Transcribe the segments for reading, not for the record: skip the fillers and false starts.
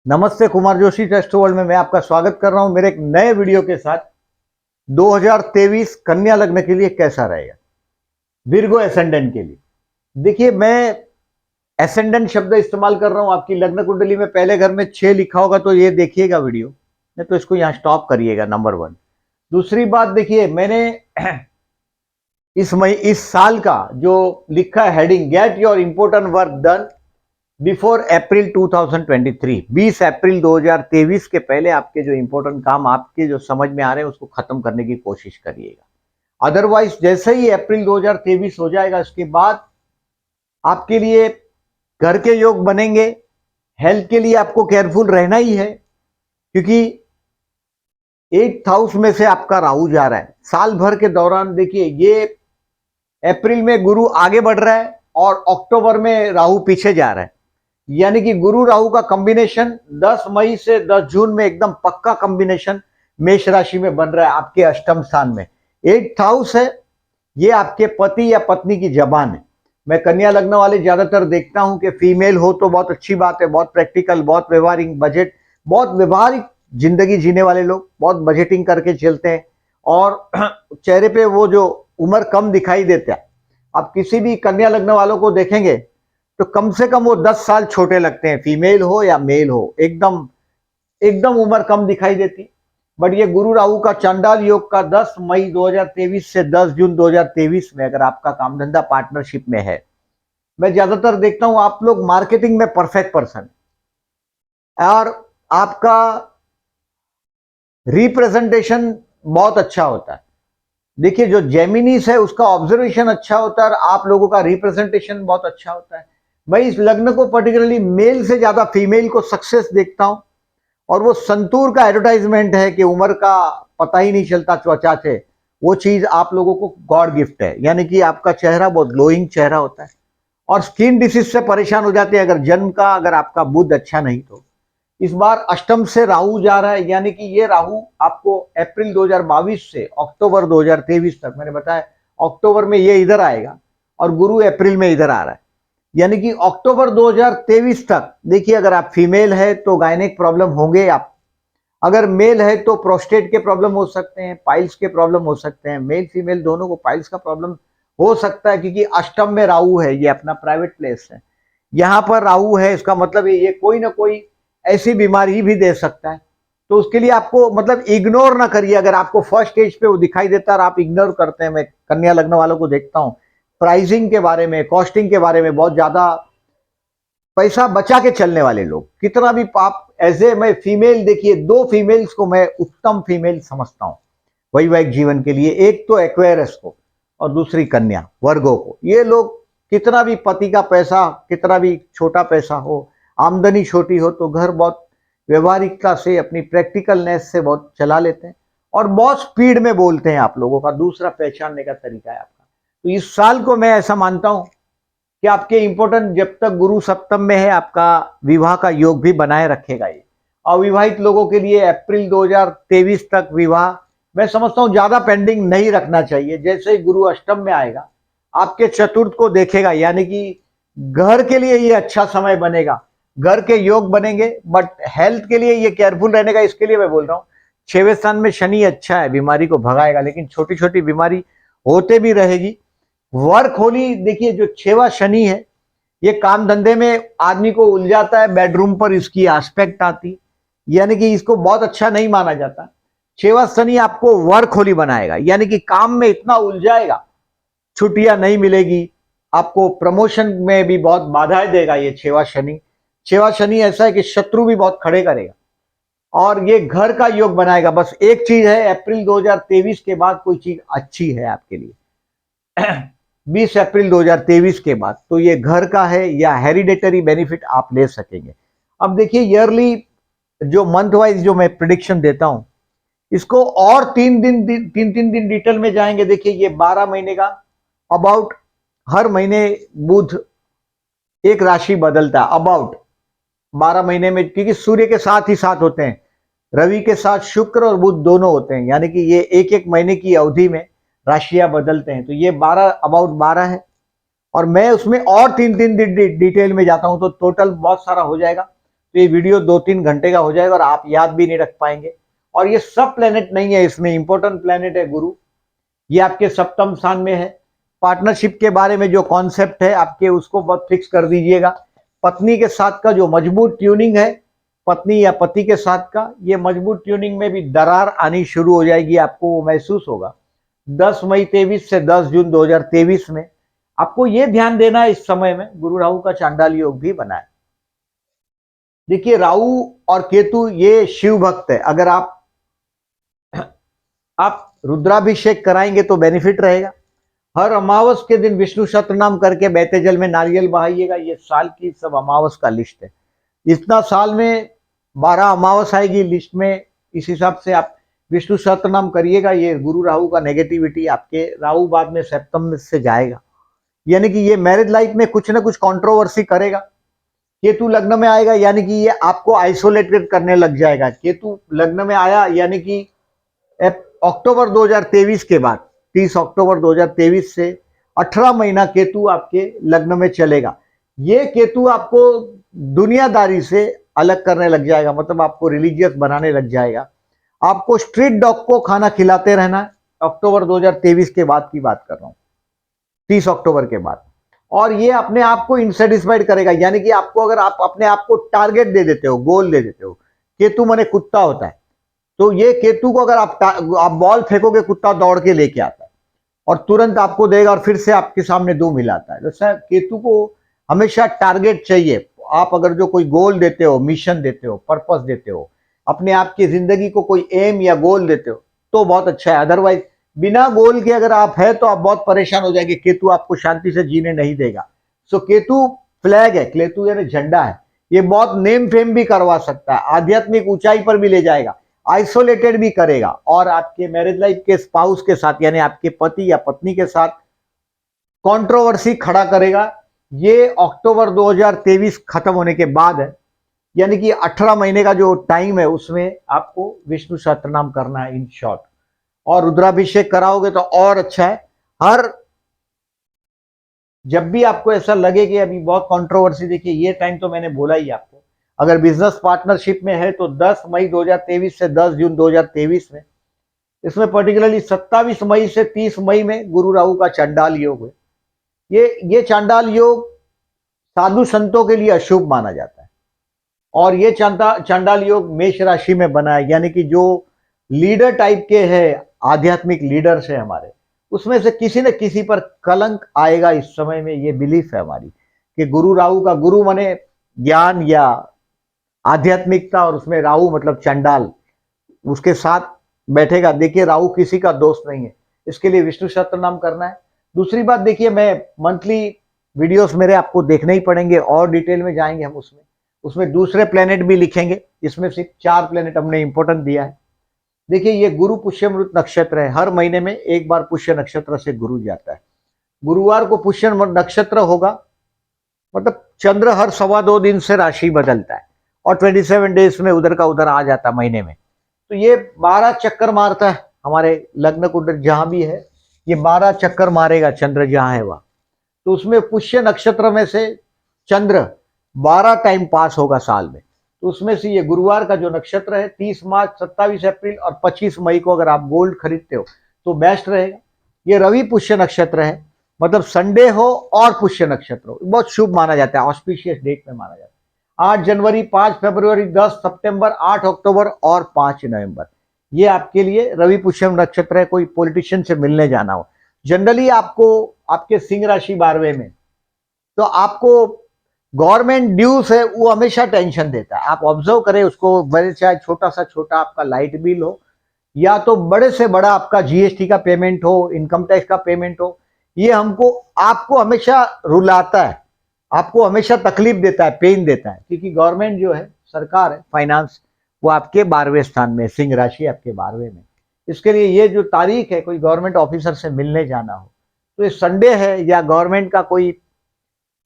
नमस्ते, Kumar Joshi test world में मैं आपका स्वागत कर रहा हूं मेरे एक नए वीडियो के साथ। 2023 कन्या लग्न के लिए कैसा रहेगा, विर्गो एसेंडेंट के लिए। देखिए, मैं एसेंडेंट शब्द इस्तेमाल कर रहा हूं। आपकी लग्न कुंडली में पहले घर में 6 लिखा होगा तो ये देखिएगा वीडियो, नहीं तो इसको यहां स्टॉप करिएगा, नंबर 1। दूसरी बात, देखिए मैंने इस साल का जो लिखा है heading, get your important work done before April 2023, 20 April 2023 के पहले आपके जो इंपॉर्टेंट काम आपके जो समझ में आ रहे हैं उसको खत्म करने की कोशिश करिएगा। अदरवाइज जैसे ही अप्रैल 2023 हो जाएगा, इसके बाद आपके लिए घर के योग बनेंगे। हेल्थ के लिए आपको केयरफुल रहना ही है, क्योंकि 8th हाउस में से आपका राहु जा रहा है साल भर के दौरान। देखिए, ये अप्रैल में गुरु आगे बढ़ रहा है और अक्टूबर में राहु पीछे जा रहा है, यानी कि गुरु राहु का कॉम्बिनेशन 10 मई से 10 जून में एकदम पक्का कॉम्बिनेशन मेष राशि में बन रहा है आपके अष्टम स्थान में। 8th हाउस है, ये आपके पति या पत्नी की जबान है। मैं कन्या लग्न वाले ज्यादातर देखता हूं कि फीमेल हो तो बहुत अच्छी बात है, बहुत प्रैक्टिकल, बहुत व्यवहारिक, बजट, बहुत व्यवहारिक जिंदगी जीने वाले लोग, बहुत बजटिंग करके चलते हैं और चेहरे पे वो जो उम्र कम दिखाई देता है। आप किसी भी कन्या लग्न वालों को देखेंगे तो कम से कम वो 10 साल छोटे लगते हैं, फीमेल हो या मेल हो, एकदम एकदम उम्र कम दिखाई देती। बट ये गुरु राहु का चांडाल योग का 10 मई 2023 से 10 जून 2023 में अगर आपका काम धंधा पार्टनरशिप में है, मैं ज्यादातर देखता हूं आप लोग मार्केटिंग में परफेक्ट पर्सन और आपका रिप्रेजेंटेशन बहुत अच्छा होता है। देखिए, जो जेमिनीस है उसका ऑब्जर्वेशन अच्छा होता है और आप लोगों का रिप्रेजेंटेशन बहुत अच्छा होता है। मैं इस लग्न को पर्टिकुलरली मेल से ज्यादा फीमेल को सक्सेस देखता हूं, और वो संतूर का एडवर्टाइजमेंट है कि उम्र का पता ही नहीं चलता त्वचा से, वो चीज आप लोगों को गॉड गिफ्ट है। यानी कि आपका चेहरा बहुत ग्लोइंग चेहरा होता है और स्किन डिसीज से परेशान हो जाते हैं अगर जन्म का, अगर आपका बुध अच्छा नहीं तो। इस बार अष्टम से राहु जा रहा है, यानी कि ये राहु आपको अप्रैल 2022 से अक्टूबर 2023 तक, मैंने बताया अक्टूबर में ये इधर आएगा और गुरु अप्रैल में इधर आ रहा है, यानी कि अक्टूबर 2023 तक। देखिए, अगर आप फीमेल है तो गायनेक प्रॉब्लम होंगे आप, अगर मेल है तो प्रोस्टेट के प्रॉब्लम हो सकते हैं, पाइल्स के प्रॉब्लम हो सकते हैं। मेल फीमेल दोनों को पाइल्स का प्रॉब्लम हो सकता है, क्योंकि अष्टम में राहु है, ये अपना प्राइवेट प्लेस है। यहां पर राहु है, इसका मतलब ये कोई ना कोई ऐसी बीमारी भी दे सकता है। तो उसके लिए आपको मतलब इग्नोर ना करिए। अगर आपको फर्स्ट स्टेज पे वो दिखाई देता है और आप इग्नोर करते हैं, मैं कन्या लग्न वालों को देखता हूं प्राइसिंग के बारे में, कॉस्टिंग के बारे में बहुत ज्यादा पैसा बचा के चलने वाले लोग, कितना भी आप एज ए, मैं फीमेल, देखिए 2 फीमेल्स को मैं उत्तम फीमेल समझता हूं वैवाहिक जीवन के लिए। एक तो एक्वेरियस को और दूसरी कन्या वर्गो को। ये लोग कितना भी पति का पैसा, कितना भी छोटा पैसा हो, आमदनी छोटी हो, तो घर बहुत व्यवहारिकता से, अपनी प्रैक्टिकलनेस से बहुत चला लेते हैं और बहुत स्पीड में बोलते हैं। आप लोगों का दूसरा पहचानने का तरीका है आपका। तो इस साल को मैं ऐसा मानता हूं कि आपके इंपॉर्टेंट, जब तक गुरु सप्तम में है, आपका विवाह का योग भी बनाए रखेगा ये। अविवाहित लोगों के लिए अप्रैल 2023 तक विवाह, मैं समझता हूं ज्यादा पेंडिंग नहीं रखना चाहिए। जैसे ही गुरु अष्टम में आएगा, आपके चतुर्थ को देखेगा, यानी कि घर के लिए ये अच्छा समय बनेगा, घर के योग बनेंगे। बट हेल्थ के लिए ये केयरफुल रहने का, इसके लिए मैं बोल रहा हूँ 6वें स्थान में शनि अच्छा है, बीमारी को भगाएगा, लेकिन छोटी छोटी बीमारी होते भी रहेगी। वर्क होली, देखिए जो 6वां शनि है, ये काम धंधे में आदमी को उलझाता है, बेडरूम पर इसकी एस्पेक्ट आती, यानी कि इसको बहुत अच्छा नहीं माना जाता। 6वां शनि आपको वर्क होली बनाएगा, यानी कि काम में इतना उलझाएगा, छुट्टियां नहीं मिलेगी आपको, प्रमोशन में भी बहुत बाधाएं देगा ये 6वां शनि। 6वां शनि ऐसा है कि शत्रु भी बहुत खड़े करेगा और ये घर का योग बनाएगा। बस एक चीज है, अप्रैल 2023 के बाद कोई चीज अच्छी है आपके लिए 20 अप्रैल 2023 के बाद, तो ये घर का है या हेरिडेटरी बेनिफिट आप ले सकेंगे। अब देखिए, ईयरली जो मंथ वाइज जो मैं प्रिडिक्शन देता हूं, इसको और 3 दिन डिटेल में जाएंगे। देखिए, ये 12 महीने का अबाउट, हर महीने बुध एक राशि बदलता है अबाउट 12 महीने में, क्योंकि सूर्य के साथ ही साथ होते हैं, रवि के साथ शुक्र और बुध दोनों होते हैं, यानी कि ये एक एक महीने की अवधि में राशियां बदलते हैं। तो ये 12 अबाउट 12 है और मैं उसमें और 3 डिटेल में जाता हूं तो टोटल बहुत सारा हो जाएगा। तो ये वीडियो 2-3 घंटे का हो जाएगा और आप याद भी नहीं रख पाएंगे। और ये सब प्लेनेट नहीं है, इसमें इंपॉर्टेंट प्लेनेट है गुरु, ये आपके सप्तम स्थान में है। पार्टनरशिप के बारे में जो कॉन्सेप्ट है आपके, उसको बहुत फिक्स कर दीजिएगा। पत्नी के साथ का जो मजबूत ट्यूनिंग है, पत्नी या पति के साथ का, ये मजबूत ट्यूनिंग में भी दरार आनी शुरू हो जाएगी, आपको वो महसूस होगा 10 मई 23 से 10 जून 2023 में। आपको ये ध्यान देना है इस समय में गुरु राहु का चांडाल योग भी बना है। देखिए राहु और केतु ये शिव भक्त है, अगर आप रुद्राभिषेक कराएंगे तो बेनिफिट रहेगा। हर अमावस के दिन विष्णु सहस्त्रनाम करके बहते जल में नारियल बहाइएगा। ये साल की सब अमावस का लिस्ट है, इतना साल में 12 अमावस आएगी लिस्ट में, इस हिसाब से आप विष्णु सहस्त्रनाम करिएगा। ये गुरु राहु का नेगेटिविटी आपके, राहु बाद में सप्तम में से जाएगा, यानी कि ये मैरिज लाइफ में कुछ ना कुछ कंट्रोवर्सी करेगा। केतु लग्न में आएगा यानी कि ये आपको आइसोलेटेड करने लग जाएगा। केतु लग्न में आया यानी कि अक्टूबर 2023 के बाद, 30 अक्टूबर 2023 से 18 महीना केतु आपके लग्न में चलेगा। ये केतु आपको दुनियादारी से अलग करने लग जाएगा, मतलब आपको रिलीजियस बनाने लग जाएगा। आपको स्ट्रीट डॉग को खाना खिलाते रहना है। अक्टूबर 2023 के बाद की बात कर रहा हूं, 30 अक्टूबर के बाद। और ये अपने आप को इनसेटिस्फाइड करेगा, यानी कि आपको, अगर आप अपने आप को टारगेट दे देते हो, गोल दे देते हो, केतु माने कुत्ता होता है, तो ये केतु को अगर आप बॉल फेंकोगे, कुत्ता दौड़ के लेके आता है और तुरंत आपको देगा और फिर से आपके सामने दो मिलाता है। जैसा केतु को हमेशा टारगेट चाहिए। आप अगर जो कोई गोल देते हो, मिशन देते हो, पर्पस देते हो, अपने आप की जिंदगी को कोई एम या गोल देते हो तो बहुत अच्छा है। अदरवाइज बिना गोल के अगर आप है तो आप बहुत परेशान हो जाएंगे, केतु आपको शांति से जीने नहीं देगा। सो केतु फ्लैग है, केतु यानी झंडा है, ये बहुत नेम फेम भी करवा सकता है, आध्यात्मिक ऊंचाई पर भी ले जाएगा, आइसोलेटेड भी करेगा और आपके मैरिज लाइफ के स्पाउस के साथ यानी आपके पति या पत्नी के साथ कंट्रोवर्सी खड़ा करेगा। ये अक्टूबर 2023 खत्म होने के बाद है, यानी कि 18 महीने का जो टाइम है उसमें आपको विष्णु सहस्त्रनाम करना है इन शॉर्ट, और रुद्राभिषेक कराओगे तो और अच्छा है। हर जब भी आपको ऐसा लगे कि अभी बहुत कंट्रोवर्सी, देखिए ये टाइम तो मैंने बोला ही आपको, अगर बिजनेस पार्टनरशिप में है तो 10 मई 2023 से 10 जून 2023 में, इसमें पर्टिकुलरली 27 मई से 30 मई में गुरु राहु का चांडाल योग है। ये चांडाल योग साधु संतों के लिए अशुभ माना जाता है और ये चांडाल योग मेष राशि में बना है, यानी कि जो लीडर टाइप के हैं, आध्यात्मिक लीडर्स है हमारे, उसमें से किसी न किसी पर कलंक आएगा इस समय में। ये बिलीफ है हमारी कि गुरु राहु का, गुरु माने ज्ञान या आध्यात्मिकता, और उसमें राहु मतलब चंडाल उसके साथ बैठेगा। देखिए राहु किसी का दोस्त नहीं है, इसके लिए विष्णु सहस्त्रनाम करना है। दूसरी बात देखिए, मैं मंथली वीडियोस मेरे आपको देखने ही पड़ेंगे और डिटेल में जाएंगे हम उसमें दूसरे प्लेनेट भी लिखेंगे, इसमें सिर्फ 4 प्लेनेट हमने इंपॉर्टेंट दिया है। देखिए ये गुरु पुष्यमृत नक्षत्र है, हर महीने में एक बार पुष्य नक्षत्र से गुरु जाता है। गुरुवार को पुष्य नक्षत्र होगा, मतलब चंद्र हर 2.25 दिन से राशि बदलता है और 27 डेज में उधर का उधर आ जाता है महीने में। तो ये 12 चक्कर मारता है हमारे लग्न कुंडली जहां भी है, ये 12 चक्कर मारेगा चंद्र जहां है वहां। तो उसमें पुष्य नक्षत्र में से चंद्र 12 टाइम पास होगा साल में, तो उसमें से ये गुरुवार का जो नक्षत्र है 30 मार्च, 27 अप्रैल और 25 मई को अगर आप गोल्ड खरीदते हो तो बेस्ट रहेगा। ये रवि पुष्य नक्षत्र है, मतलब संडे हो और पुष्य नक्षत्र हो, बहुत शुभ माना जाता है, ऑस्पिशियस डेट में माना जाता है। 8 जनवरी, 5 फरवरी, 10 सितंबर, 8 अक्टूबर और 5 नवंबर, ये आपके लिए रवि पुष्य नक्षत्र है। कोई पॉलिटिशियन से मिलने जाना हो, जनरली आपको आपके सिंह राशि 12वें में, तो आपको गवर्नमेंट ड्यूज है वो हमेशा टेंशन देता है। आप ऑब्जर्व करें उसको, भले चाहे छोटा सा छोटा आपका लाइट बिल हो या तो बड़े से बड़ा आपका जीएसटी का पेमेंट हो, इनकम टैक्स का पेमेंट हो, ये आपको हमेशा रुलाता है, आपको हमेशा तकलीफ देता है, पेन देता है, क्योंकि गवर्नमेंट जो है, सरकार है, फाइनेंस, वो आपके 12वें स्थान में, सिंह राशि आपके 12वें में। इसके लिए ये जो तारीख है, कोई गवर्नमेंट ऑफिसर से मिलने जाना हो तो ये संडे है, या गवर्नमेंट का कोई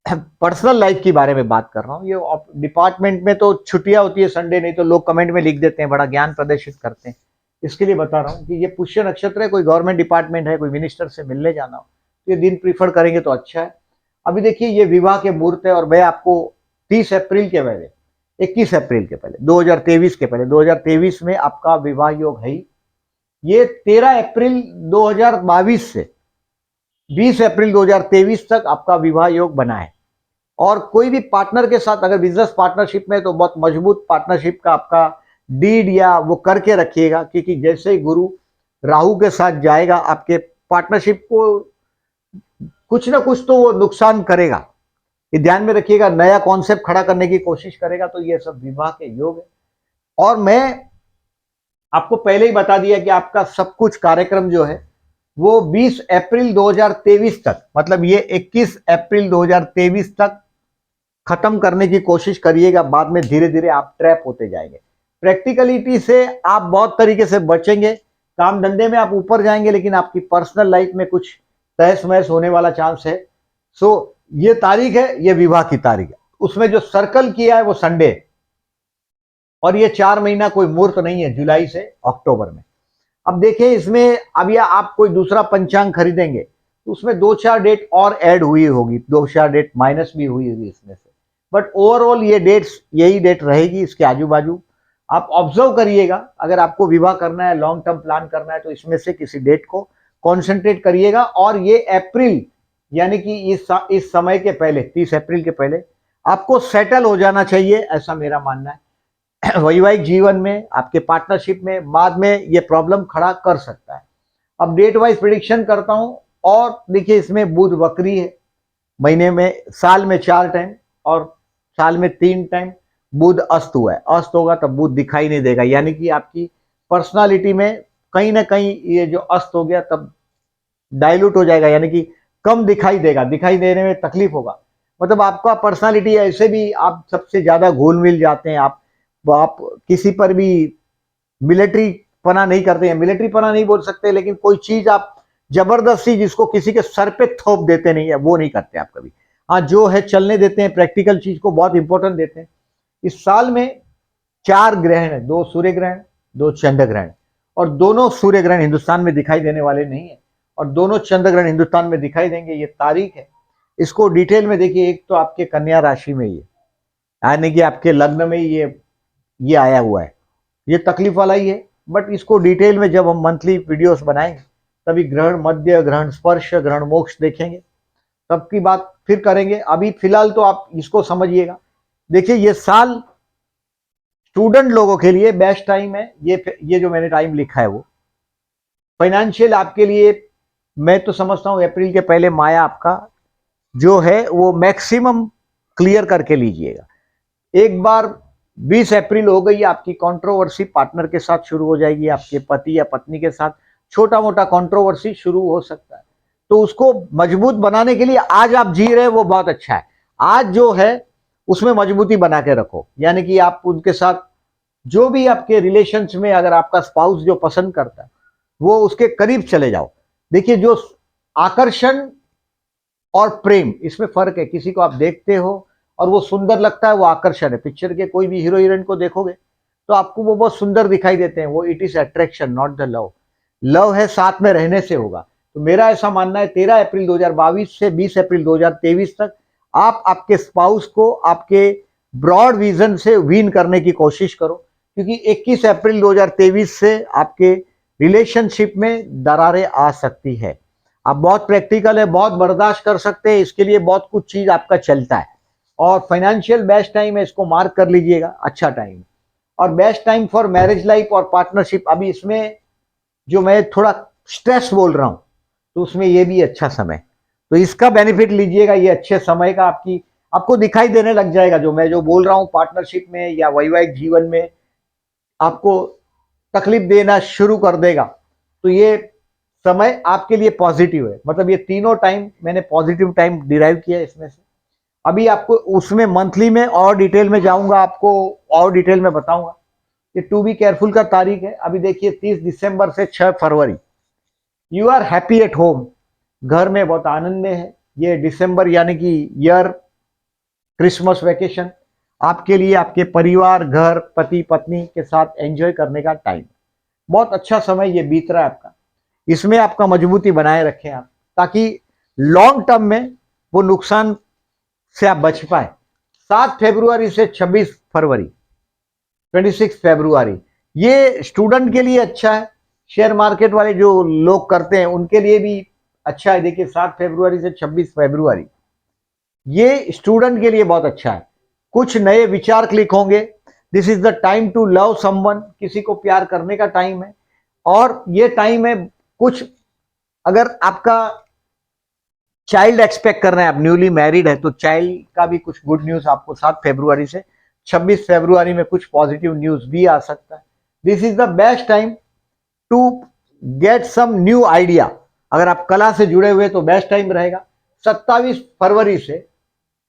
पर्सनल लाइफ के बारे में बात कर रहा हूँ। ये डिपार्टमेंट में तो छुट्टियां होती है संडे, नहीं तो लोग कमेंट में लिख देते हैं, बड़ा ज्ञान प्रदर्शित करते हैं। इसके लिए बता रहा हूँ कि ये पुष्य नक्षत्र है, कोई गवर्नमेंट डिपार्टमेंट है, कोई मिनिस्टर से मिलने जाना हो तो ये दिन प्रीफर करेंगे तो अच्छा है। अभी देखिए ये विवाह के मुहूर्त है और मैं आपको 30 अप्रैल के पहले 21 अप्रैल के पहले, 2023 के पहले, 2023 में आपका विवाह योग है। ये 13 अप्रैल 2022 से 20 अप्रैल 2023 तक आपका विवाह योग बना है। और कोई भी पार्टनर के साथ अगर बिजनेस पार्टनरशिप में, तो बहुत मजबूत पार्टनरशिप का आपका डीड या वो करके रखिएगा, क्योंकि जैसे ही गुरु राहु के साथ जाएगा आपके पार्टनरशिप को कुछ ना कुछ तो वो नुकसान करेगा, ये ध्यान में रखिएगा। नया कॉन्सेप्ट खड़ा करने की कोशिश करेगा, तो ये सब विवाह के योग है। और मैं आपको पहले ही बता दिया कि आपका सब कुछ कार्यक्रम जो है वो 20 अप्रैल 2023 तक, मतलब ये 21 अप्रैल 2023 तक खत्म करने की कोशिश करिएगा। बाद में धीरे धीरे आप ट्रैप होते जाएंगे। प्रैक्टिकलिटी से आप बहुत तरीके से बचेंगे, काम धंधे में आप ऊपर जाएंगे, लेकिन आपकी पर्सनल लाइफ में कुछ तहस महस होने वाला चांस है। सो ये तारीख है, ये विवाह की तारीख है। उसमें जो सर्कल किया है वो संडे, और ये 4 महीना कोई मुहूर्त नहीं है, जुलाई से अक्टूबर में। अब देखिए इसमें, अब या आप कोई दूसरा पंचांग खरीदेंगे तो उसमें 2-4 डेट और ऐड हुई होगी, 2-4 डेट माइनस भी हुई होगी इसमें से, बट ओवरऑल ये डेट्स, यही डेट रहेगी। इसके आजू बाजू आप ऑब्जर्व करिएगा। अगर आपको विवाह करना है, लॉन्ग टर्म प्लान करना है, तो इसमें से किसी डेट को कॉन्सेंट्रेट करिएगा। और ये अप्रैल यानी कि इस समय के पहले, 30 अप्रैल के पहले आपको सेटल हो जाना चाहिए, ऐसा मेरा मानना है। वैवाहिक जीवन में, आपके पार्टनरशिप में बाद में ये प्रॉब्लम खड़ा कर सकता है। अब डेट वाइज प्रिडिक्शन करता हूं। और देखिए इसमें बुध वक्री है, महीने में, साल में 4 टाइम और साल में 3 टाइम बुध अस्त हुआ है। अस्त होगा तब बुध दिखाई नहीं देगा, यानी कि आपकी पर्सनालिटी में कहीं ना कहीं ये जो अस्त हो गया तब डाइल्यूट हो जाएगा, यानी कि कम दिखाई देगा, दिखाई देने में तकलीफ होगा। मतलब आपका पर्सनालिटी ऐसे भी आप सबसे ज्यादा घुल मिल जाते हैं। आप किसी पर भी मिलिट्री पना नहीं करते हैं, मिलिट्री पना नहीं बोल सकते, लेकिन कोई चीज आप जबरदस्ती जिसको किसी के सर पे थोप देते नहीं है, वो नहीं करते आप कभी। हाँ, जो है चलने देते हैं, प्रैक्टिकल चीज को बहुत इंपॉर्टेंट देते हैं। इस साल में 4 ग्रहण है, 2 सूर्य ग्रहण, 2 चंद्र ग्रहण, और दोनों सूर्य ग्रहण हिंदुस्तान में दिखाई देने वाले नहीं है, और दोनों चंद्र ग्रहण हिंदुस्तान में दिखाई देंगे। ये तारीख है, इसको डिटेल में देखिए। एक तो आपके कन्या राशि में ही है, यानी कि आपके लग्न में ही ये आया हुआ है, ये तकलीफ वाला ही है। बट इसको डिटेल में जब हम मंथली वीडियोस बनाएंगे, तभी ग्रहण मध्य, ग्रहण स्पर्श, ग्रहण मोक्ष देखेंगे, तब की बात फिर करेंगे। अभी फिलहाल तो आप इसको समझिएगा। देखिए ये साल स्टूडेंट लोगों के लिए बेस्ट टाइम है। ये जो मैंने टाइम लिखा है वो फाइनेंशियल आपके लिए, मैं तो समझता हूं अप्रैल के पहले माया आपका जो है वो मैक्सिमम क्लियर करके लीजिएगा। एक बार 20 अप्रैल हो गई, आपकी कंट्रोवर्सी पार्टनर के साथ शुरू हो जाएगी, आपके पति या पत्नी के साथ छोटा मोटा कंट्रोवर्सी शुरू हो सकता है। तो उसको मजबूत बनाने के लिए आज आप जी रहे हैं वो बहुत अच्छा है। आज जो है उसमें मजबूती बना के रखो, यानी कि आप उनके साथ जो भी आपके रिलेशंस में, अगर आपका स्पाउस जो पसंद करता है वो उसके करीब चले जाओ। देखिए जो आकर्षण और प्रेम, इसमें फर्क है। किसी को आप देखते हो और वो सुंदर लगता है, वो आकर्षण है। पिक्चर के कोई भी हीरो हीरोइन को देखोगे तो आपको वो बहुत सुंदर दिखाई देते हैं, वो it is attraction, not the love. Love है साथ में रहने से होगा। तो मेरा ऐसा मानना है 13 अप्रैल 2022 से 20 अप्रैल 2023 तक आप आपके स्पाउस को आपके ब्रॉड विजन से विन करने की कोशिश करो, क्योंकि 21 अप्रैल 2023 से आपके रिलेशनशिप में दरारें आ सकती है। आप बहुत प्रैक्टिकल है, बहुत बर्दाश्त कर सकते हैं, इसके लिए बहुत कुछ चीज आपका चलता है। और फाइनेंशियल बेस्ट टाइम है, इसको मार्क कर लीजिएगा, अच्छा टाइम। और best time for marriage life और पार्टनरशिप, अभी इसमें जो मैं थोड़ा स्ट्रेस बोल रहा हूं तो उसमें ये भी अच्छा समय, तो इसका बेनिफिट लीजिएगा। ये अच्छे समय का आपको दिखाई देने लग जाएगा। जो मैं जो बोल रहा हूं पार्टनरशिप में या वैवाहिक जीवन में आपको तकलीफ देना शुरू कर देगा, तो ये समय आपके लिए पॉजिटिव है। मतलब ये तीनों टाइम मैंने पॉजिटिव टाइम डिराइव किया इसमें से। अभी आपको उसमें मंथली में और डिटेल में जाऊंगा, आपको और डिटेल में बताऊंगा। ये टू बी केयरफुल का तारीख है। अभी देखिए 30 दिसंबर से 6 फरवरी, you are happy at home, घर में बहुत आनंद में है। ये दिसंबर यानी कि ईयर क्रिसमस वेकेशन आपके लिए, आपके परिवार, घर, पति पत्नी के साथ एंजॉय करने का टाइम, बहुत अच्छा समय ये बीत रहा है आपका। इसमें आपका मजबूती बनाए रखें आप, ताकि लॉन्ग टर्म में वो नुकसान से आप बच पाए। 7 फरवरी से 26 फरवरी, 26 फरवरी, ये स्टूडेंट के लिए अच्छा है, शेयर मार्केट वाले जो लोग करते हैं उनके लिए भी अच्छा है। देखिए 7 फरवरी से 26 फरवरी ये स्टूडेंट के लिए बहुत अच्छा है, कुछ नए विचार क्लिक होंगे। This is the time to love someone, किसी को प्यार करने का टाइम है। और ये टाइम है कुछ, अगर आपका चाइल्ड एक्सपेक्ट कर रहे हैं, आप न्यूली मैरिड है, तो चाइल्ड का भी कुछ गुड न्यूज आपको 7 फरवरी से 26 फरवरी में कुछ पॉजिटिव न्यूज भी आ सकता है। This is the best time to get some new idea. अगर आप कला से जुड़े हुए तो बेस्ट टाइम रहेगा। 27 फरवरी से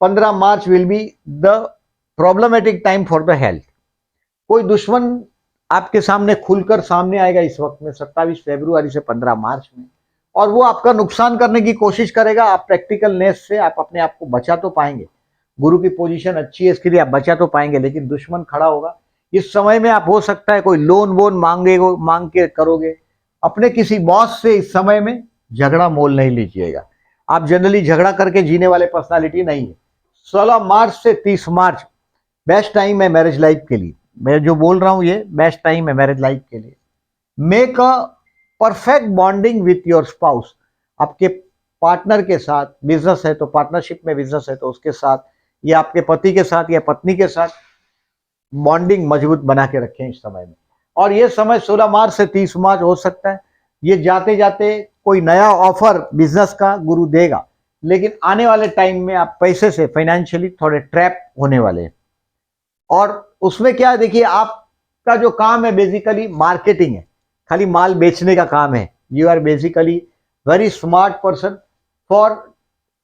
15 March will be the problematic time for the health. कोई दुश्मन आपके सामने खुलकर सामने आएगा इस वक्त में, 27 फरवरी से 15 मार्च में, और वो आपका नुकसान करने की कोशिश करेगा। आप प्रैक्टिकलनेस से आप अपने आप को बचा तो पाएंगे, गुरु की पोजीशन अच्छी है इसके लिए आप बचा तो पाएंगे, लेकिन दुश्मन खड़ा होगा। इस समय में आप हो सकता है कोई लोन वोन मांग के करोगे। अपने किसी बॉस से इस समय में झगड़ा मोल नहीं लीजिएगा, आप जनरली झगड़ा करके जीने वाले पर्सनालिटी नहीं है। 16 मार्च से 30 मार्च बेस्ट टाइम है मैरिज लाइफ के लिए। मैं जो बोल रहा हूं ये बेस्ट टाइम है मैरिज लाइफ के लिए। Make a perfect bonding with your spouse, आपके पार्टनर के साथ, बिजनेस है तो पार्टनरशिप में बिजनेस है तो उसके साथ, या आपके पति के साथ या पत्नी के साथ बॉन्डिंग मजबूत बना के रखें इस समय में। और ये समय 16 मार्च से 30 मार्च हो सकता है ये जाते जाते कोई नया ऑफर बिजनेस का गुरु देगा, लेकिन आने वाले टाइम में आप पैसे से फाइनेंशियली थोड़े ट्रैप होने वाले हैं। और उसमें क्या है, देखिए आपका जो काम है बेसिकली मार्केटिंग है, खाली माल बेचने का काम है। You are basically very smart person for,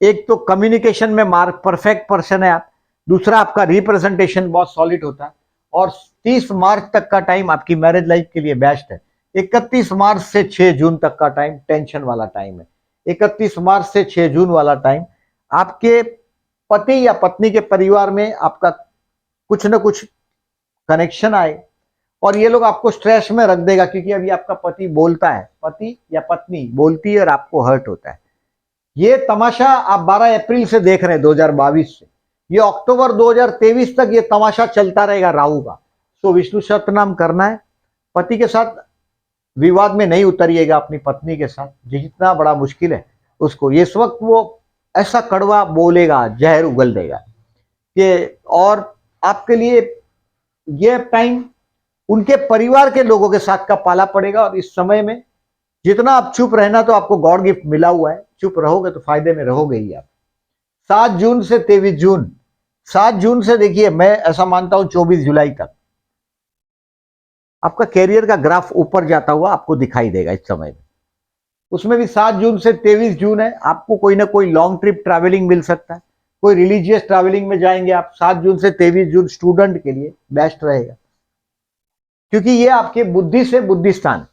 एक तो कम्युनिकेशन में मार्क परफेक्ट पर्सन है आप, दूसरा आपका रिप्रेजेंटेशन बहुत सॉलिड होता है। और 30 मार्च तक का टाइम आपकी मैरिज लाइफ के लिए बेस्ट है। 31 मार्च से 6 जून तक का टाइम टेंशन वाला टाइम है। 31 मार्च से 6 जून वाला टाइम आपके पति या पत्नी के परिवार में आपका कुछ न कुछ कनेक्शन आए, और ये लोग आपको स्ट्रेस में रख देगा, क्योंकि अभी आपका पति बोलता है, पति या पत्नी बोलती है और आपको हर्ट होता है। ये तमाशा आप 12 अप्रैल से देख रहे हैं 2022 से, ये अक्टूबर 2023 तक ये तमाशा चलता रहेगा राहु का। तो विष्णु सहस्त्रनाम करना है, पति के साथ विवाद में नहीं उतरिएगा, अपनी पत्नी के साथ जितना बड़ा मुश्किल है उसको, इस वक्त वो ऐसा कड़वा बोलेगा, जहर उगल देगा कि, और आपके लिए ये टाइम उनके परिवार के लोगों के साथ का पाला पड़ेगा। और इस समय में जितना आप चुप रहना, तो आपको गॉड गिफ्ट मिला हुआ है, चुप रहोगे तो फायदे में रहोगे ही आप। 7 जून से 23 जून, 7 जून से देखिए मैं ऐसा मानता हूं 24 जुलाई तक आपका कैरियर का ग्राफ ऊपर जाता हुआ आपको दिखाई देगा इस समय में। उसमें भी 7 जून से 23 जून है, आपको कोई ना कोई लॉन्ग ट्रिप ट्रैवलिंग मिल सकता है, कोई रिलीजियस ट्रैवलिंग में जाएंगे आप। 7 जून से 23 जून स्टूडेंट के लिए बेस्ट रहेगा, क्योंकि ये आपके बुद्धि से बुद्धिस्तान,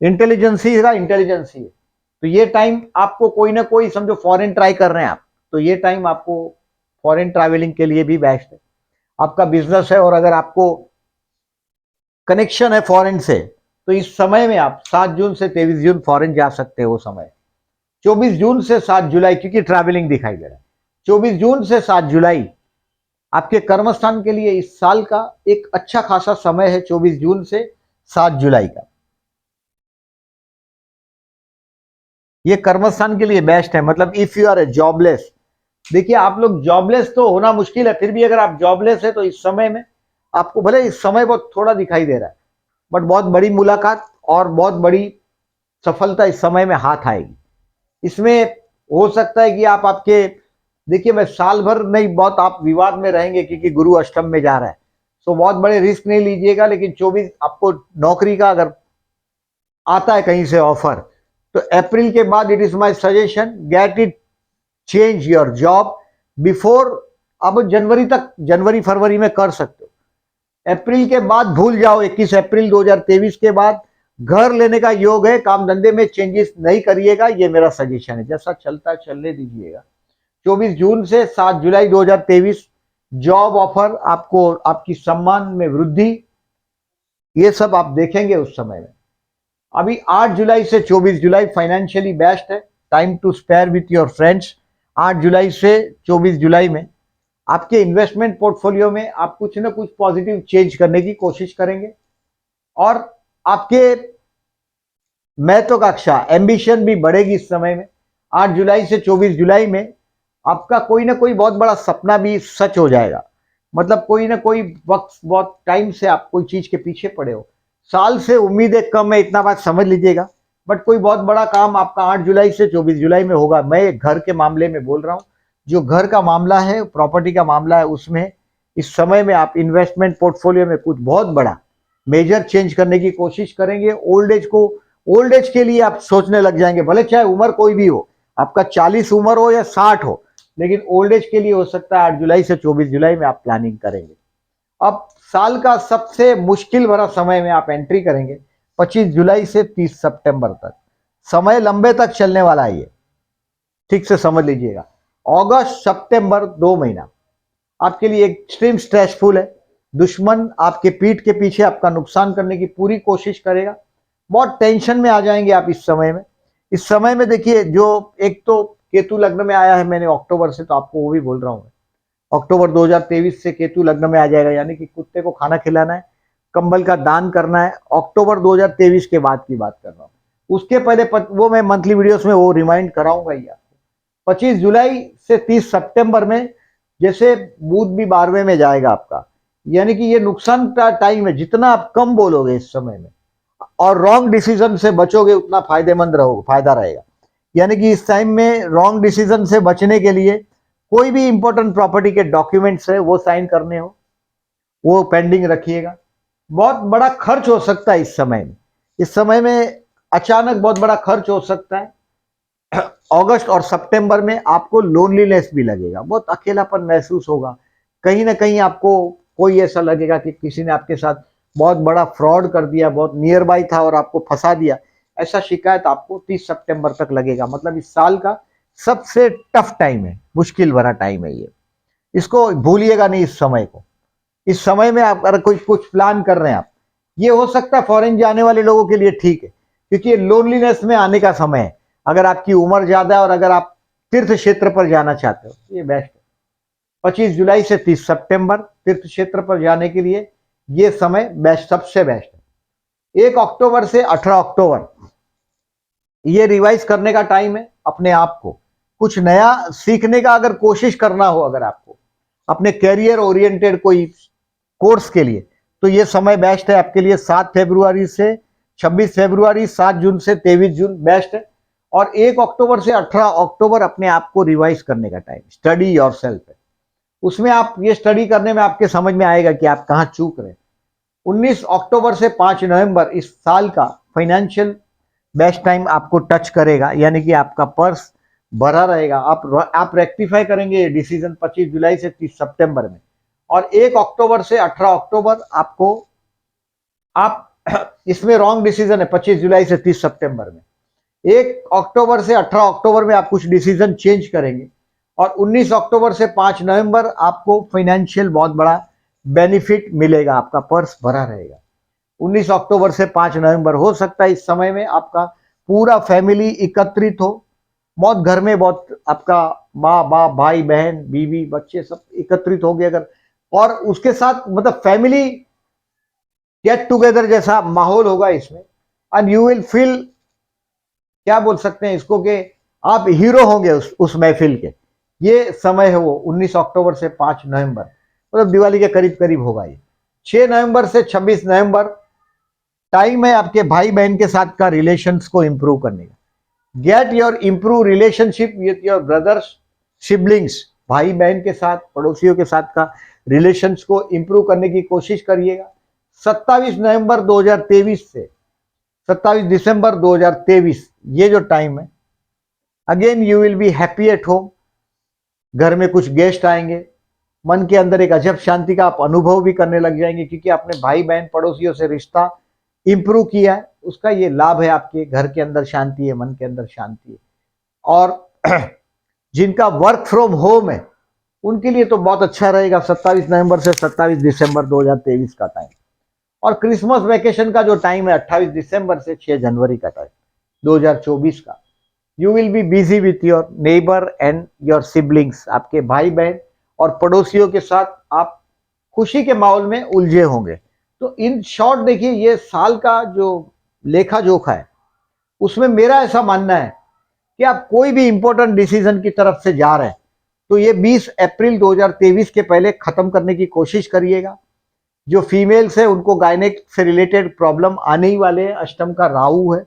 इंटेलिजेंसी का इंटेलिजेंसी है। तो ये टाइम आपको कोई ना कोई, समझो फॉरेन ट्राई कर रहे हैं आप, तो ये टाइम आपको फॉरेन ट्रैवलिंग के लिए भी बेस्ट है। आपका बिजनेस है और अगर आपको कनेक्शन है फॉरेन से, तो इस समय में आप 7 जून से 23 जून फॉरेन जा सकते हो वो समय। 24 जून से 7 जुलाई, क्योंकि ट्रैवलिंग दिखाई दे रहा है, 24 जून से 7 जुलाई आपके कर्मस्थान के लिए इस साल का एक अच्छा खासा समय है। 24 जून से 7 जुलाई का ये कर्मस्थान के लिए बेस्ट है। मतलब if you are a jobless, देखिए आप लोग जॉबलेस तो होना मुश्किल है, फिर भी अगर आप जॉबलेस है तो इस समय में आपको, भले इस समय बहुत थोड़ा दिखाई दे रहा है, बट बहुत बड़ी मुलाकात और बहुत बड़ी सफलता इस समय में हाथ आएगी। इसमें हो सकता है कि आप आपके, देखिए मैं साल भर नहीं, बहुत आप विवाद में रहेंगे क्योंकि गुरु अष्टम में जा रहा है, तो बहुत बड़े रिस्क नहीं लीजिएगा। लेकिन 24 आपको नौकरी का अगर आता है कहीं से ऑफर, तो अप्रैल के बाद it is my suggestion, get it, change your job before. अब जनवरी तक, जनवरी फरवरी में कर सकते हो, अप्रैल के बाद भूल जाओ। 21 अप्रैल 2023 के बाद घर लेने का योग है, काम धंधे में चेंजेस नहीं करिएगा, ये मेरा सजेशन है, जैसा चलता है चलने दीजिएगा। 24 जून से 7 जुलाई 2023 जॉब ऑफर, आपको आपकी सम्मान में वृद्धि, ये सब आप देखेंगे उस समय में। अभी 8 जुलाई से 24 जुलाई फाइनेंशियली बेस्ट है, time to spare with your friends. 8 जुलाई से 24 जुलाई में आपके इन्वेस्टमेंट पोर्टफोलियो में आप कुछ ना कुछ पॉजिटिव चेंज करने की कोशिश करेंगे और आपके महत्वाकांक्षा एम्बिशन भी बढ़ेगी इस समय में। 8 जुलाई से 24 जुलाई में आपका कोई ना कोई बहुत बड़ा सपना भी सच हो जाएगा। मतलब कोई ना कोई वक्त बहुत टाइम से आप कोई चीज के पीछे पड़े हो, साल से उम्मीदें कम है, इतना बात समझ लीजिएगा। बट कोई बहुत बड़ा काम आपका 8 जुलाई से 24 जुलाई में होगा। मैं घर के मामले में बोल रहा हूँ, जो घर का मामला है, प्रॉपर्टी का मामला है, उसमें इस समय में आप इन्वेस्टमेंट पोर्टफोलियो में कुछ बहुत बड़ा मेजर चेंज करने की कोशिश करेंगे। ओल्ड एज के लिए आप सोचने लग जाएंगे, भले चाहे उम्र कोई भी हो, आपका 40 उम्र हो या 60 हो, लेकिन ओल्ड एज के लिए हो सकता है 8 जुलाई से 24 जुलाई में आप प्लानिंग करेंगे। अब साल का सबसे मुश्किल भरा समय में आप एंट्री करेंगे 25 जुलाई से 30 सितंबर तक। समय लंबे तक चलने वाला है ये, ठीक से समझ लीजिएगा। अगस्त सितंबर 2 महीना आपके लिए एक्सट्रीम स्ट्रेसफुल है। दुश्मन आपके पीठ के पीछे आपका नुकसान करने की पूरी कोशिश करेगा। बहुत टेंशन में आ जाएंगे आप इस समय में। इस समय में देखिए, जो एक तो केतु लग्न में आया है मैंने अक्टूबर से, तो आपको वो भी बोल रहा हूं। अक्टूबर 2023 से केतु लग्न में आ जाएगा, यानी कि कुत्ते को खाना खिलाना है, कंबल का दान करना है। अक्टूबर 2023 के बाद की बात कर रहा हूँ। उसके पहले वो मैं मंथली वीडियोस में वो रिमाइंड कराऊंगा ही आपको। 25 जुलाई से 30 सितंबर में जैसे बुध भी 12वें में जाएगा आपका, यानी कि ये नुकसान का टाइम है। जितना आप कम बोलोगे इस समय में और रॉन्ग डिसीजन से बचोगे, उतना फायदा रहेगा। यानी कि इस टाइम में रॉन्ग डिसीजन से बचने के लिए कोई भी इंपॉर्टेंट प्रॉपर्टी के डॉक्यूमेंट्स है वो साइन करने हो, वो पेंडिंग रखिएगा। बहुत बड़ा खर्च हो सकता है इस समय में। इस समय में अचानक बहुत बड़ा खर्च हो सकता है। अगस्त और सितंबर में आपको लोनलीनेस भी लगेगा, बहुत अकेलापन महसूस होगा। कहीं ना कहीं आपको कोई ऐसा लगेगा कि किसी ने आपके साथ बहुत बड़ा फ्रॉड कर दिया, बहुत नियर बाई था और आपको फंसा दिया। ऐसा शिकायत आपको 30 सितंबर तक लगेगा। मतलब इस साल का सबसे टफ टाइम है, मुश्किल भरा टाइम है ये। इसको भूलिएगा नहीं इस समय को। इस समय में आप अगर कोई कुछ प्लान कर रहे हैं आप, ये हो सकता है फॉरेन जाने वाले लोगों के लिए ठीक है, क्योंकि ये लोनलीनेस में आने का समय है। अगर आपकी उम्र ज्यादा है और अगर आप तीर्थ क्षेत्र पर जाना चाहते हो, ये बेस्ट है। 25 जुलाई से 30 सितंबर तीर्थ क्षेत्र पर जाने के लिए ये समय बेस्ट, सबसे बेस्ट है। 1 अक्टूबर से 18 अक्टूबर ये रिवाइज करने का टाइम है। अपने आप को कुछ नया सीखने का अगर कोशिश करना हो, अगर आपको अपने कैरियर ओरिएंटेड कोई कोर्स के लिए, तो ये समय बेस्ट है आपके लिए। 7 फरवरी से 26 फरवरी, 7 जून से 23 जून बेस्ट है। और 1 अक्टूबर से 18 अक्टूबर अपने आप को रिवाइज करने का टाइम, स्टडी योरसेल्फ है। उसमें आप ये स्टडी करने में आपके समझ में आएगा कि आप कहाँ चूक रहे हैं। 19 अक्टूबर से 5 नवंबर इस साल का फाइनेंशियल बेस्ट टाइम आपको टच करेगा, यानी कि आपका पर्स भरा रहेगा। आप रेक्टिफाई करेंगे ये डिसीजन 25 जुलाई से 30 सितंबर में। और 1 अक्टूबर से 18 अक्टूबर आपको, आप इसमें रॉन्ग डिसीजन है 25 जुलाई से 30 सितंबर में। 1 अक्टूबर से 18 अक्टूबर में आप कुछ डिसीजन चेंज करेंगे और 19 अक्टूबर से 5 नवंबर आपको फाइनेंशियल बहुत बड़ा बेनिफिट मिलेगा, आपका पर्स भरा रहेगा। 19 अक्टूबर से 5 नवंबर हो सकता है इस समय में आपका पूरा फैमिली एकत्रित हो। बहुत घर में बहुत आपका माँ बाप, भाई बहन, बीवी, बच्चे सब एकत्रित हो गए अगर, और उसके साथ मतलब फैमिली गेट टुगेदर जैसा माहौल होगा इसमें। एंड यू विल फील, क्या बोल सकते हैं इसको, कि आप हीरो होंगे उस महफिल के। ये समय है वो 19 अक्टूबर से 5 नवंबर, मतलब दिवाली के करीब करीब होगा ये। 6 नवंबर से 26 नवंबर टाइम है आपके भाई बहन के साथ का रिलेशंस को इंप्रूव करने का। Get your improve relationship with your brothers, siblings, भाई बहन के साथ, पड़ोसियों के साथ का रिलेशंस को इंप्रूव करने की कोशिश करिएगा। 27 नवंबर 2023 से 27 दिसंबर 2023 ये जो टाइम है, again you will be happy at home. घर में कुछ गेस्ट आएंगे, मन के अंदर एक अजब शांति का आप अनुभव भी करने लग जाएंगे, क्योंकि आपने भाई बहन पड़ोसियों से रिश्ता इंप्रूव किया है, उसका ये लाभ है। आपके घर के अंदर शांति है, मन के अंदर शांति है। और जिनका वर्क फ्रॉम होम है उनके लिए तो बहुत अच्छा रहेगा 27 नवंबर से 27 दिसंबर 2023 का टाइम। और क्रिसमस वेकेशन का जो टाइम है 28 दिसंबर से 6 जनवरी का टाइम 2024 का, you will be busy with your neighbour and your siblings, आपके भाई बहन और पड़ोसियों के साथ आप खुशी के माहौल में उलझे होंगे। तो इन शॉर्ट देखिए ये साल का जो लेखा जोखा है उसमें मेरा ऐसा मानना है कि आप कोई भी इंपॉर्टेंट डिसीजन की तरफ से जा रहे हैं तो ये 20 अप्रैल 2023 के पहले खत्म करने की कोशिश करिएगा। जो फीमेल्स है उनको गायनेक से रिलेटेड प्रॉब्लम आने ही वाले हैं। अष्टम का राहु है,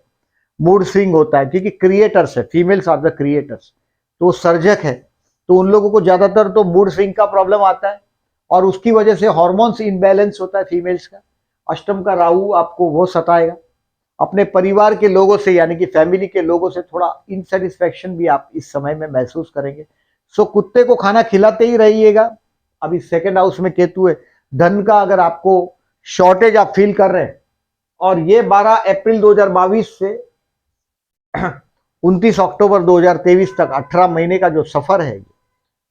मूड स्विंग होता है क्योंकि क्रिएटर्स है, फीमेल्स आर द क्रिएटर्स, तो वो सर्जक है, तो उन लोगों को ज्यादातर तो मूड स्विंग का प्रॉब्लम आता है और उसकी वजह से हार्मोन्स इनबैलेंस होता है फीमेल्स का। अष्टम का राहु आपको वो सताएगा। अपने परिवार के लोगों से यानी कि फैमिली के लोगों से थोड़ा इनसेटिस्फेक्शन भी आप इस समय में महसूस करेंगे। सो कुत्ते को खाना खिलाते ही रहिएगा। अभी सेकेंड हाउस में केतु है, धन का अगर आपको शॉर्टेज आप फील कर रहे हैं और ये 12 अप्रैल 2022 से 29 अक्टूबर 2023 तक 18 महीने का जो सफर है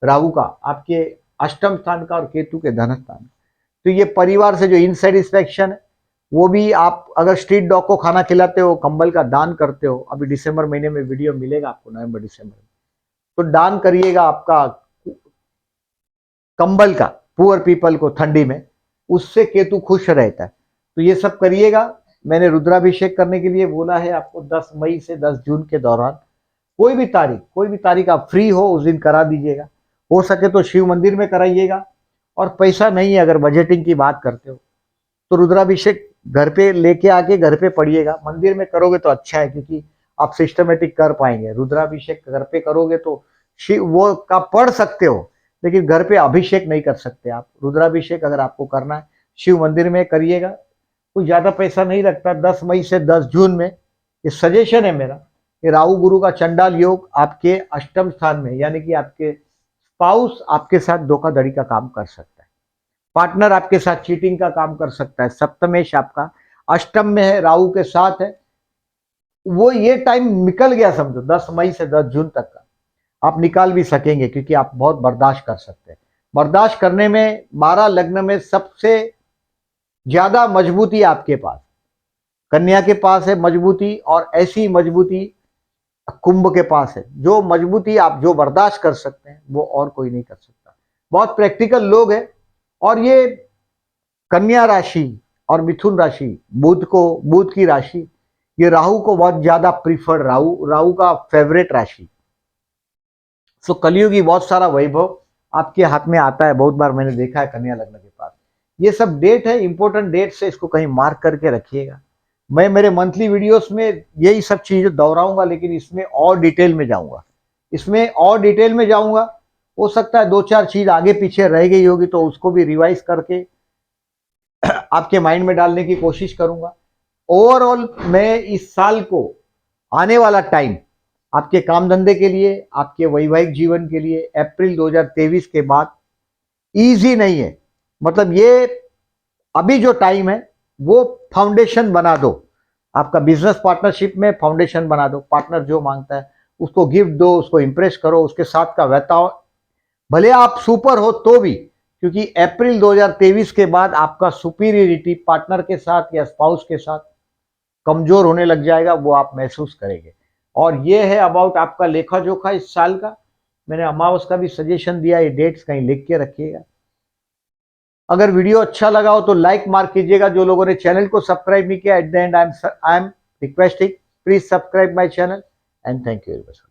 राहु का आपके अष्टम स्थान का और केतु के धन स्थान, तो ये परिवार से जो इनसेटिस्फेक्शन है वो भी आप अगर स्ट्रीट डॉग को खाना खिलाते हो, कंबल का दान करते हो, अभी दिसंबर महीने में वीडियो मिलेगा आपको, नवंबर दिसंबर में, तो दान करिएगा आपका कंबल का पुअर पीपल को ठंडी में, उससे केतु खुश रहता है। तो ये सब करिएगा। मैंने रुद्राभिषेक करने के लिए बोला है आपको 10 मई से 10 जून के दौरान कोई भी तारीख आप फ्री हो उस दिन करा दीजिएगा। हो सके तो शिव मंदिर में कराइएगा और पैसा नहीं है अगर बजटिंग की बात करते हो तो रुद्राभिषेक घर पे लेके आके घर पे पढ़िएगा। मंदिर में करोगे तो अच्छा है क्योंकि आप सिस्टमेटिक कर पाएंगे। रुद्राभिषेक घर पे करोगे तो शिव वो का पढ़ सकते हो लेकिन घर पे अभिषेक नहीं कर सकते आप। रुद्राभिषेक अगर आपको करना है शिव मंदिर में करिएगा। कोई ज्यादा पैसा नहीं लगता। 10 मई से 10 जून में ये सजेशन है मेरा कि राहु गुरु का चंडाल योग आपके अष्टम स्थान में यानी कि आपके स्पाउस आपके साथ धोखाधड़ी का काम कर सकता है, पार्टनर आपके साथ चीटिंग का काम कर सकता है। सप्तमेश आपका अष्टम में है, राहु के साथ है, वो ये टाइम निकल गया समझो 10 मई से 10 जून तक का आप निकाल भी सकेंगे क्योंकि आप बहुत बर्दाश्त कर सकते हैं। बर्दाश्त करने में 12 लग्न में सबसे ज्यादा मजबूती आपके पास कन्या के पास है मजबूती, और ऐसी मजबूती कुंभ के पास है। जो मजबूती आप जो बर्दाश्त कर सकते हैं वो और कोई नहीं कर सकता। बहुत प्रैक्टिकल लोग हैं। और ये कन्या राशि और मिथुन राशि बुध की राशि, ये राहु को बहुत ज्यादा प्रीफर्ड, राहु का फेवरेट राशि। सो कलियुगी बहुत सारा वैभव आपके हाथ में आता है। बहुत बार मैंने देखा है कन्या लग्न के पास। ये सब डेट है, इंपॉर्टेंट डेट से इसको कहीं मार्क करके रखिएगा। मैं मेरे मंथली वीडियोस में यही सब चीजें दोहराऊंगा लेकिन इसमें और डिटेल में जाऊंगा। हो सकता है 2-4 चीज आगे पीछे रह गई होगी तो उसको भी रिवाइज करके आपके माइंड में डालने की कोशिश करूंगा। ओवरऑल मैं इस साल को आने वाला टाइम आपके काम धंधे के लिए, आपके वैवाहिक जीवन के लिए अप्रैल 2023 के बाद इजी नहीं है। मतलब ये अभी जो टाइम है वो फाउंडेशन बना दो। आपका बिजनेस पार्टनरशिप में फाउंडेशन बना दो। पार्टनर जो मांगता है उसको गिफ्ट दो, उसको इंप्रेस करो, उसके साथ का व्यताओ, भले आप सुपर हो तो भी, क्योंकि अप्रैल 2023 के बाद आपका सुपीरियरिटी पार्टनर के साथ या स्पाउस के साथ कमजोर होने लग जाएगा, वो आप महसूस करेंगे। और ये है अबाउट आपका लेखा जोखा इस साल का। मैंने अमावस का भी सजेशन दिया, ये डेट्स कहीं लिख के रखिएगा। अगर वीडियो अच्छा लगा हो तो लाइक मार्क कीजिएगा। जो लोगों ने चैनल को सब्सक्राइब नहीं किया, at the and I am requesting please subscribe my channel and thank you very much.